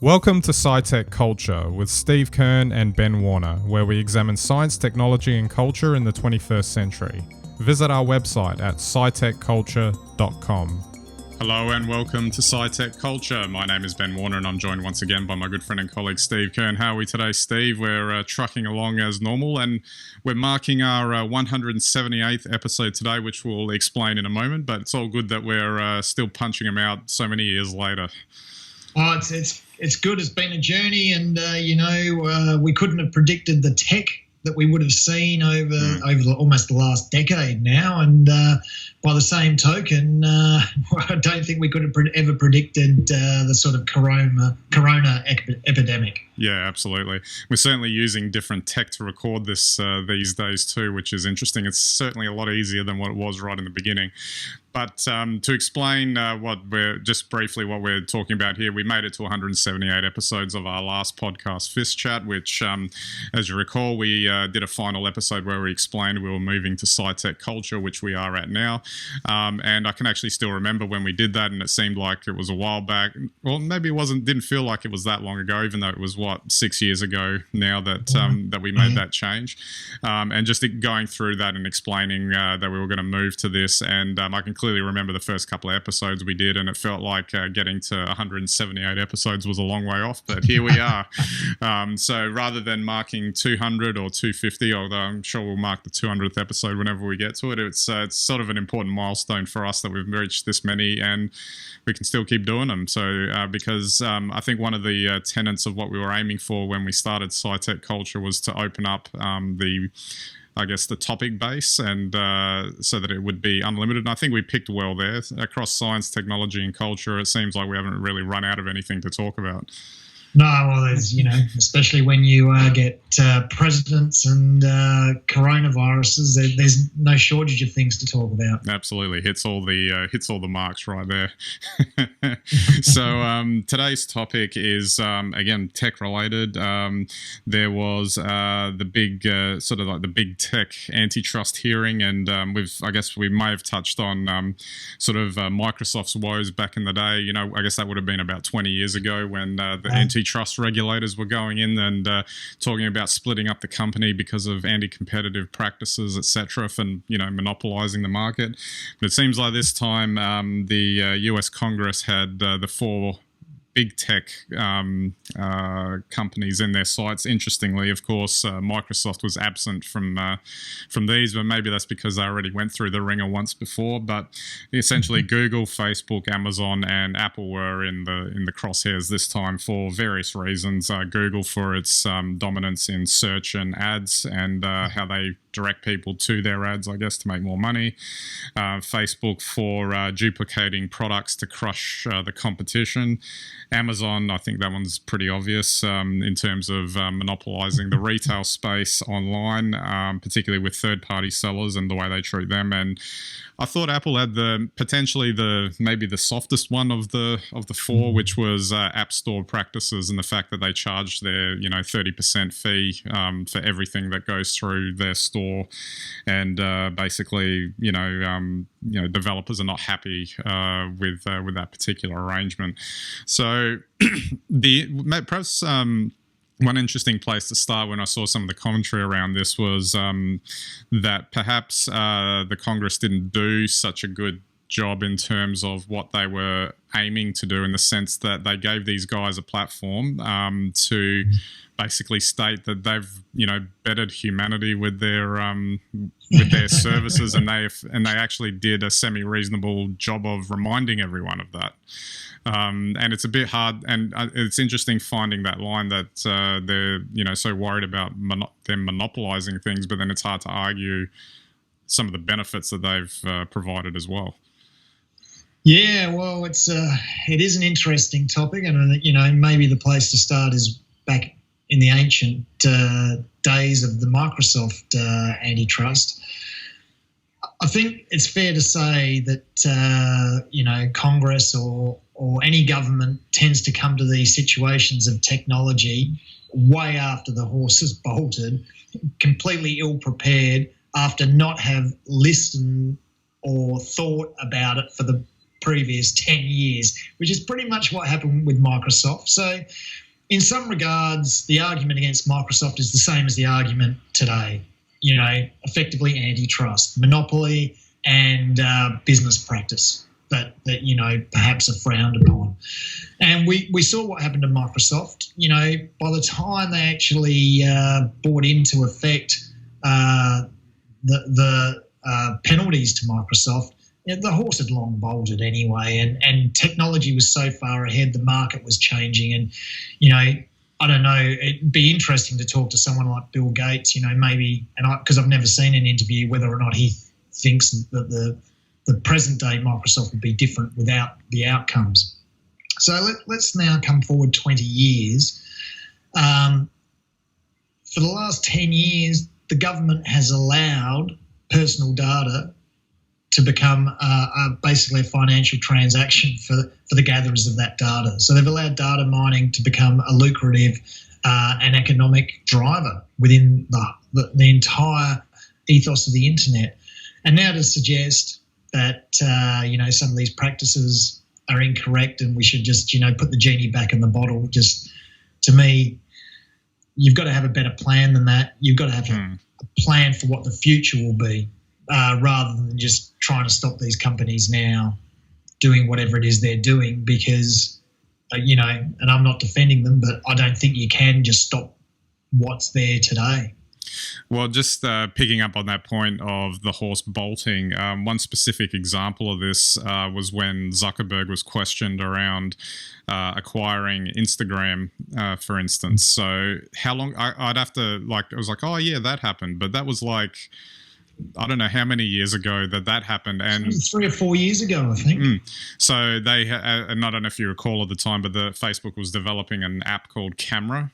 Welcome to SciTech Culture with Steve Kern and Ben Warner, where we examine science, technology and culture in the 21st century. Visit our website at scitechculture.com. Hello and welcome to SciTech Culture. My name is Ben Warner and I'm joined once again by my good friend and colleague Steve Kern. How are we today, Steve? We're trucking along as normal and we're marking our 178th episode today, which we'll explain in a moment, but it's all good that we're still punching them out so many years later. Oh, it's good. It's been a journey, and we couldn't have predicted the tech that we would have seen over almost the last decade now. And by the same token, I don't think we could have ever predicted the sort of corona epidemic. Yeah, absolutely. We're certainly using different tech to record this these days too, which is interesting. It's certainly a lot easier than what it was right in the beginning. But to explain what we're talking about here, we made it to 178 episodes of our last podcast, Fist Chat, which, as you recall, we did a final episode where we explained we were moving to SciTech Culture, which we are at now. And I can actually still remember when we did that, and it seemed like it was a while back. Well, maybe it didn't feel like it was that long ago, even though it was, 6 years ago now that that we made that change. And just going through that and explaining that we were going to move to this, and I can clearly remember the first couple of episodes we did, and it felt like getting to 178 episodes was a long way off, but here we are. So rather than marking 200 or 250, although I'm sure we'll mark the 200th episode whenever we get to it, it's sort of an important milestone for us that we've reached this many and we can still keep doing them. So because I think one of the tenets of what we were aiming for when we started SciTech Culture was to open up the topic base and so that it would be unlimited. And I think we picked well there. Across science, technology and culture, it seems like we haven't really run out of anything to talk about. No, well, there's, especially when you get presidents and coronaviruses, there's no shortage of things to talk about. Absolutely, hits all the marks right there. So today's topic is again tech related. There was the big the big tech antitrust hearing, and we may have touched on Microsoft's woes back in the day. I guess that would have been about 20 years ago when the antitrust regulators were going in and talking about splitting up the company because of anti-competitive practices, etc., for monopolizing the market. But it seems like this time the US Congress had the four big tech companies in their sights. Interestingly, of course, Microsoft was absent from these, but maybe that's because they already went through the ringer once before. But essentially, Google, Facebook, Amazon, and Apple were in the crosshairs this time for various reasons. Google for its dominance in search and ads, and how they direct people to their ads, I guess, to make more money. Facebook for duplicating products to crush the competition. Amazon, I think that one's pretty obvious in terms of monopolizing the retail space online, particularly with third-party sellers and the way they treat them. And I thought Apple had maybe the softest one of the four, which was App Store practices and the fact that they charged their 30% fee for everything that goes through their store, and basically developers are not happy with that particular arrangement. So perhaps one interesting place to start when I saw some of the commentary around this was that perhaps the Congress didn't do such a good job in terms of what they were aiming to do, in the sense that they gave these guys a platform to basically state that they've bettered humanity with their services, and they actually did a semi-reasonable job of reminding everyone of that. And it's a bit hard, and it's interesting finding that line that they're so worried about them monopolizing things, but then it's hard to argue some of the benefits that they've provided as well. Yeah, well, it is an interesting topic, and maybe the place to start is back in the ancient days of the Microsoft antitrust. I think it's fair to say that Congress or any government tends to come to these situations of technology way after the horse has bolted, completely ill prepared, after not have listened or thought about it for the previous 10 years, which is pretty much what happened with Microsoft. So in some regards, the argument against Microsoft is the same as the argument today, effectively antitrust, monopoly, and business practice that perhaps are frowned upon. And we saw what happened to Microsoft. By the time they actually brought into effect the penalties to Microsoft, the horse had long bolted anyway, and technology was so far ahead, the market was changing. And, I don't know, it'd be interesting to talk to someone like Bill Gates, maybe, because I've never seen an interview whether or not he thinks that the present day Microsoft would be different without the outcomes. So let's now come forward 20 years. For the last 10 years, the government has allowed personal data to become basically a financial transaction for the gatherers of that data. So they've allowed data mining to become a lucrative and economic driver within the entire ethos of the internet. And now to suggest that, some of these practices are incorrect and we should just, put the genie back in the bottle, just, to me, you've got to have a better plan than that. You've got to have a plan for what the future will be, rather than just trying to stop these companies now doing whatever it is they're doing, because, and I'm not defending them, but I don't think you can just stop what's there today. Well, just picking up on that point of the horse bolting, one specific example of this was when Zuckerberg was questioned around acquiring Instagram, for instance. So how long, I'd have to, I was like, oh yeah, that happened. But that was I don't know how many years ago that happened. And 3 or 4 years ago, I think. So they, and I don't know if you recall at the time, but Facebook was developing an app called Camera,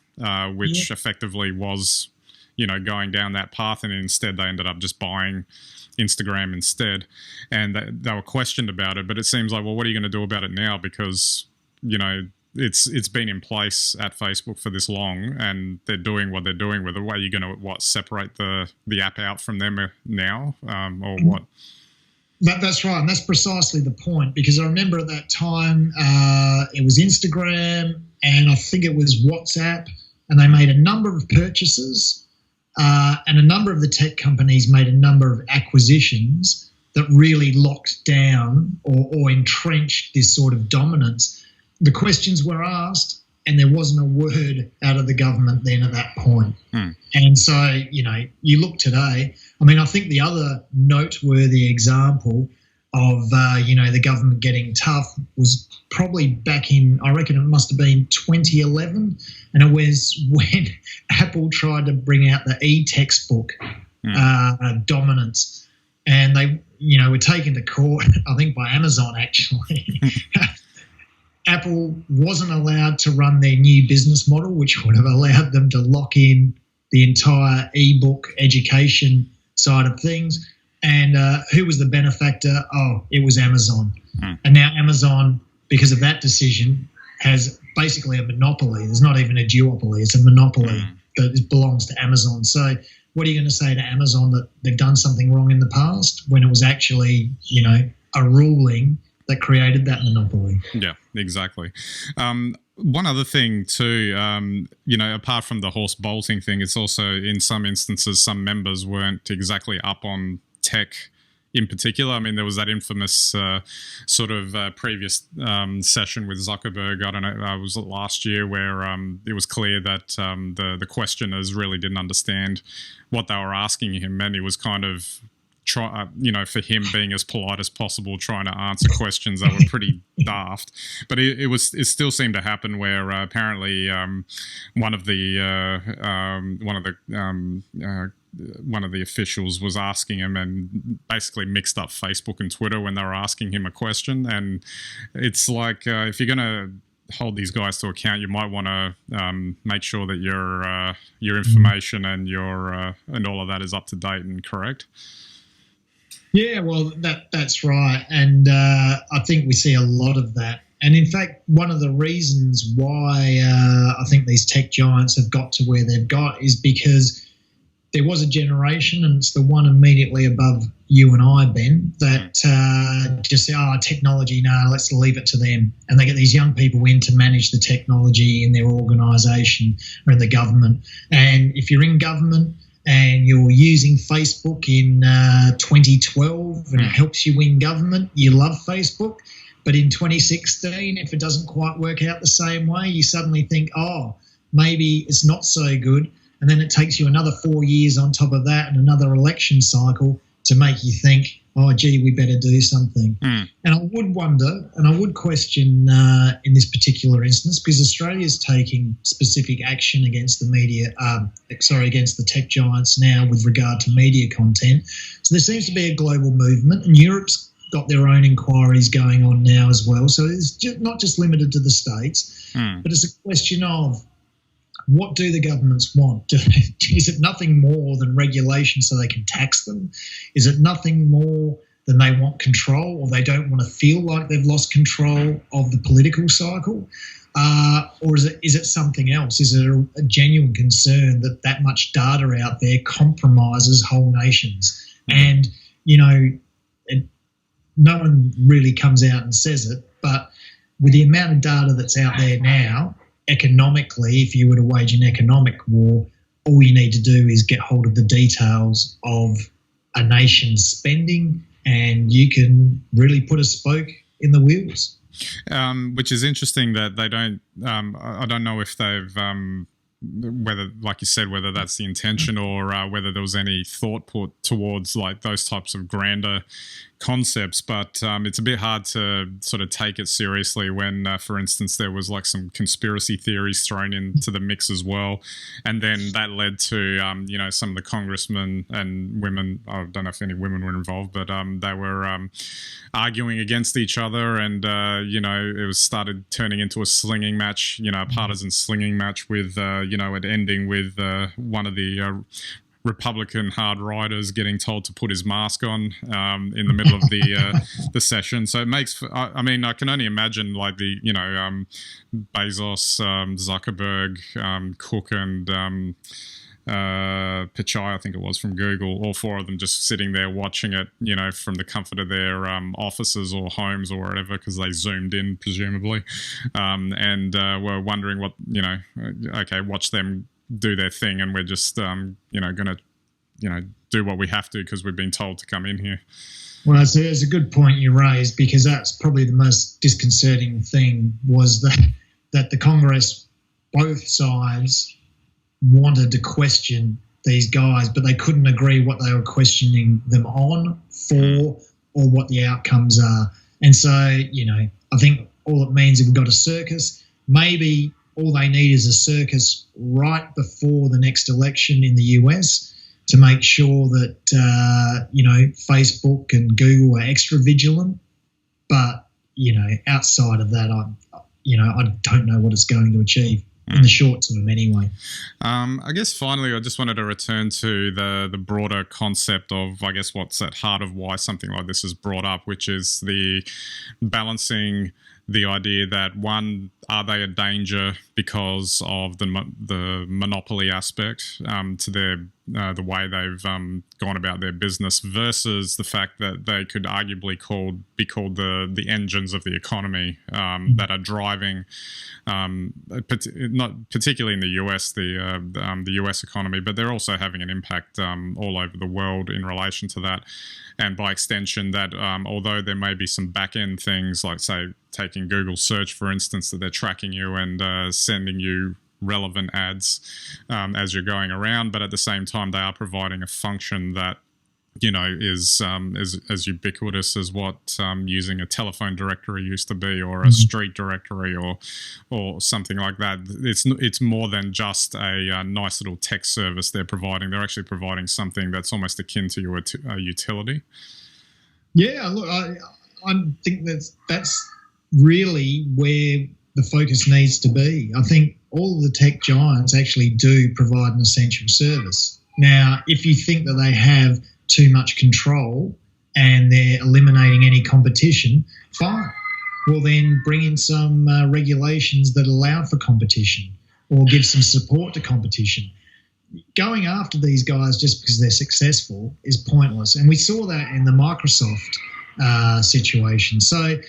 which effectively was, going down that path, and instead they ended up just buying Instagram instead. And they were questioned about it, but it seems like, well, what are you going to do about it now? Because, it's been in place at Facebook for this long, and they're doing what they're doing with it. Are you going to, separate the app out from them now, or what? That's right, and that's precisely the point, because I remember at that time it was Instagram and I think it was WhatsApp, and they made a number of purchases. And a number of the tech companies made a number of acquisitions that really locked down or entrenched this sort of dominance. The questions were asked and there wasn't a word out of the government then at that point. And so, you look today, I think the other noteworthy example of, the government getting tough was probably back in, I reckon it must have been 2011, and it was when Apple tried to bring out the e-textbook dominance, and they, were taken to court, I think by Amazon actually. Apple wasn't allowed to run their new business model, which would have allowed them to lock in the entire e-book education side of things. And who was the benefactor? Oh, it was Amazon. And now Amazon, because of that decision, has basically a monopoly. There's not even a duopoly. It's a monopoly that belongs to Amazon. So what are you going to say to Amazon, that they've done something wrong in the past when it was actually, a ruling that created that monopoly? Yeah, exactly. One other thing too, apart from the horse bolting thing, it's also in some instances some members weren't exactly up on tech in particular. There was that infamous previous session with Zuckerberg, I don't know, was it last year, where it was clear that the questioners really didn't understand what they were asking him, and he was kind of for him being as polite as possible, trying to answer questions that were pretty daft. But it still seemed to happen where apparently one of the officials was asking him and basically mixed up Facebook and Twitter when they were asking him a question. And it's like, if you're going to hold these guys to account, you might want to make sure that your information and and all of that is up to date and correct. Yeah, well, that's right. And I think we see a lot of that. And in fact, one of the reasons why I think these tech giants have got to where they've got is because there was a generation, and it's the one immediately above you and I, Ben, that just say, technology, no, let's leave it to them. And they get these young people in to manage the technology in their organisation or in the government. And if you're in government and you're using Facebook in 2012 and it helps you win government, you love Facebook. But in 2016, if it doesn't quite work out the same way, you suddenly think, maybe it's not so good. And then it takes you another 4 years on top of that and another election cycle to make you think, we better do something. And I would wonder, and I would question in this particular instance, because Australia is taking specific action against the against the tech giants now with regard to media content. So there seems to be a global movement, and Europe's got their own inquiries going on now as well. So it's not just limited to the States, but it's a question of, what do the governments want? Is it nothing more than regulation so they can tax them? Is it nothing more than they want control, or they don't want to feel like they've lost control of the political cycle? Or is it something else? Is it a genuine concern that much data out there compromises whole nations? And, no one really comes out and says it, but with the amount of data that's out there now, economically, if you were to wage an economic war, all you need to do is get hold of the details of a nation's spending and you can really put a spoke in the wheels. Which is interesting that they don't, I don't know if they've, whether, like you said, whether that's the intention or whether there was any thought put towards like those types of grander concepts, but it's a bit hard to sort of take it seriously when, for instance, there was like some conspiracy theories thrown into the mix as well, and then that led to some of the congressmen and women, I don't know if any women were involved, but they were arguing against each other, and it was started turning into a slinging match, a partisan slinging match with it ending with one of the Republican hard riders getting told to put his mask on in the middle of the session. So it makes, I can only imagine like the, Bezos, Zuckerberg, Cook and Pichai, I think it was, from Google, all four of them just sitting there watching it, from the comfort of their offices or homes or whatever, because they zoomed in, presumably, and were wondering what, watch them do their thing, and we're just going to do what we have to because we've been told to come in here. Well, it's a good point you raised, because that's probably the most disconcerting thing, was that the Congress, both sides, wanted to question these guys, but they couldn't agree what they were questioning them on, for, or what the outcomes are. And so, I think all it means, if we've got a circus, maybe all they need is a circus right before the next election in the US to make sure that, Facebook and Google are extra vigilant. But, outside of that, I don't know what it's going to achieve in the short term anyway. I guess finally, I just wanted to return to the broader concept of, I guess, what's at heart of why something like this is brought up, which is the balancing the idea that, one, are they a danger because of the monopoly aspect to their the way they've gone about their business, versus the fact that they could arguably be called the engines of the economy that are driving, not particularly in the US, the US economy, but they're also having an impact all over the world in relation to that. And by extension, that although there may be some back-end things, like, say, taking Google search, for instance, that they're tracking you and sending you relevant ads as you're going around, but at the same time, they are providing a function that, is as ubiquitous as what using a telephone directory used to be, or a street directory, or something like that. It's more than just a nice little tech service they're providing. They're actually providing something that's almost akin to a utility. Yeah, look, I think that's really where the focus needs to be. I think all of the tech giants actually do provide an essential service. Now, if you think that they have too much control and they're eliminating any competition, fine. Well, then bring in some regulations that allow for competition, or give some support to competition. going after these guys just because they're successful is pointless. And we saw that in the Microsoft situation. So,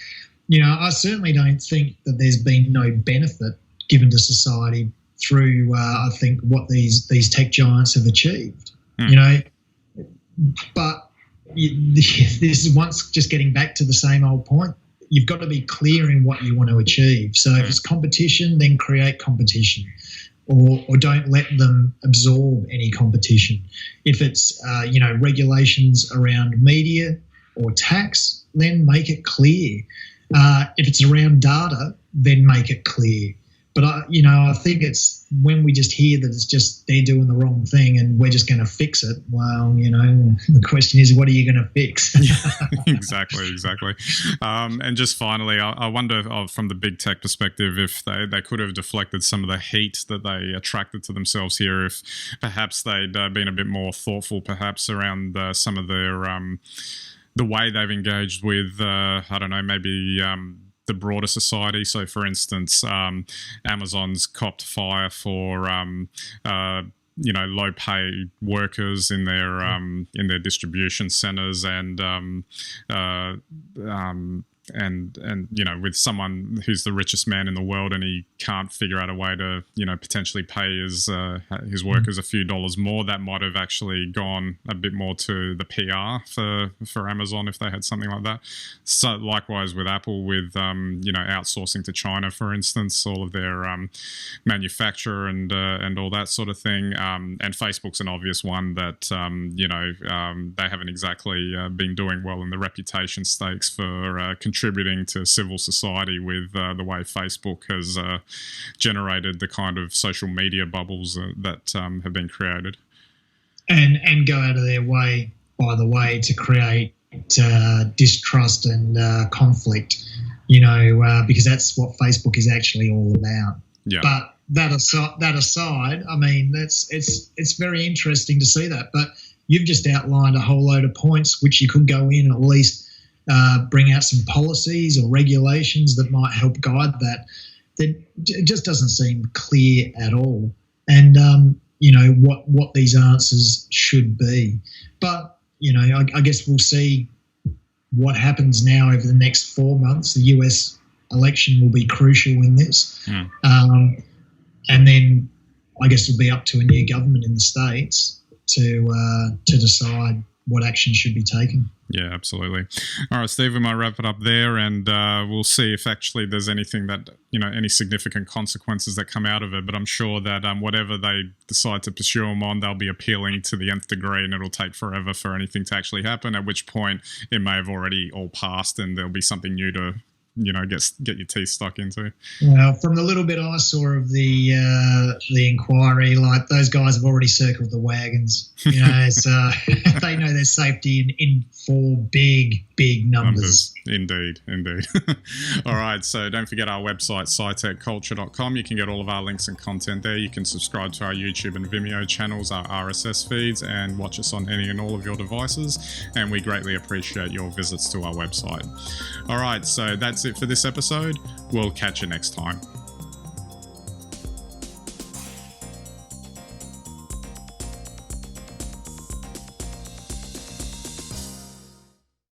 I certainly don't think that there's been no benefit given to society through, I think, what these tech giants have achieved. But this is once just getting back to the same old point. You've got to be clear in what you want to achieve. So if it's competition, then create competition, or don't let them absorb any competition. If it's regulations around media or tax, then make it clear. If it's around data, then make it clear. But I think it's when we just hear that it's just they're doing the wrong thing and we're just going to fix it. Well, the question is, what are you going to fix? Exactly. And just finally, I wonder from the big tech perspective if they could have deflected some of the heat that they attracted to themselves here, if perhaps they'd been a bit more thoughtful perhaps around some of their the way they've engaged with, maybe the broader society. So, for instance, Amazon's copped fire for low-paid workers in their distribution centers, and with someone who's the richest man in the world and he can't figure out a way to potentially pay his workers a few dollars more, that might have actually gone a bit more to the PR for Amazon if they had something like that. So likewise with Apple, with outsourcing to China, for instance, all of their manufacture and all that sort of thing. And Facebook's an obvious one that they haven't exactly been doing well in the reputation stakes for contributing to civil society with the way Facebook has generated the kind of social media bubbles that have been created. And go out of their way, by the way, to create distrust and conflict, because that's what Facebook is actually all about. Yeah. But that aside, I mean, it's very interesting to see that. But you've just outlined a whole load of points which you could go in and at least bring out some policies or regulations that might help guide that. It just doesn't seem clear at all. And, what these answers should be. But, I guess we'll see what happens now over the next 4 months. The US election will be crucial in this. And then I guess it'll be up to a new government in the States to decide what action should be taken. Yeah, absolutely. All right, Steve, we might wrap it up there, and we'll see if actually there's anything that, any significant consequences that come out of it. But I'm sure that whatever they decide to pursue them on, they'll be appealing to the nth degree, and it'll take forever for anything to actually happen, at which point it may have already all passed and there'll be something new to get your teeth stuck into. Well, from the little bit I saw of the inquiry, like those guys have already circled the wagons. They know their safety in 4 big numbers. Indeed. All right, so don't forget our website, SciTechCulture.com. You can get all of our links and content there. You can subscribe to our YouTube and Vimeo channels, our RSS feeds, and watch us on any and all of your devices. And we greatly appreciate your visits to our website. All right, so that's it for this episode. We'll catch you next time.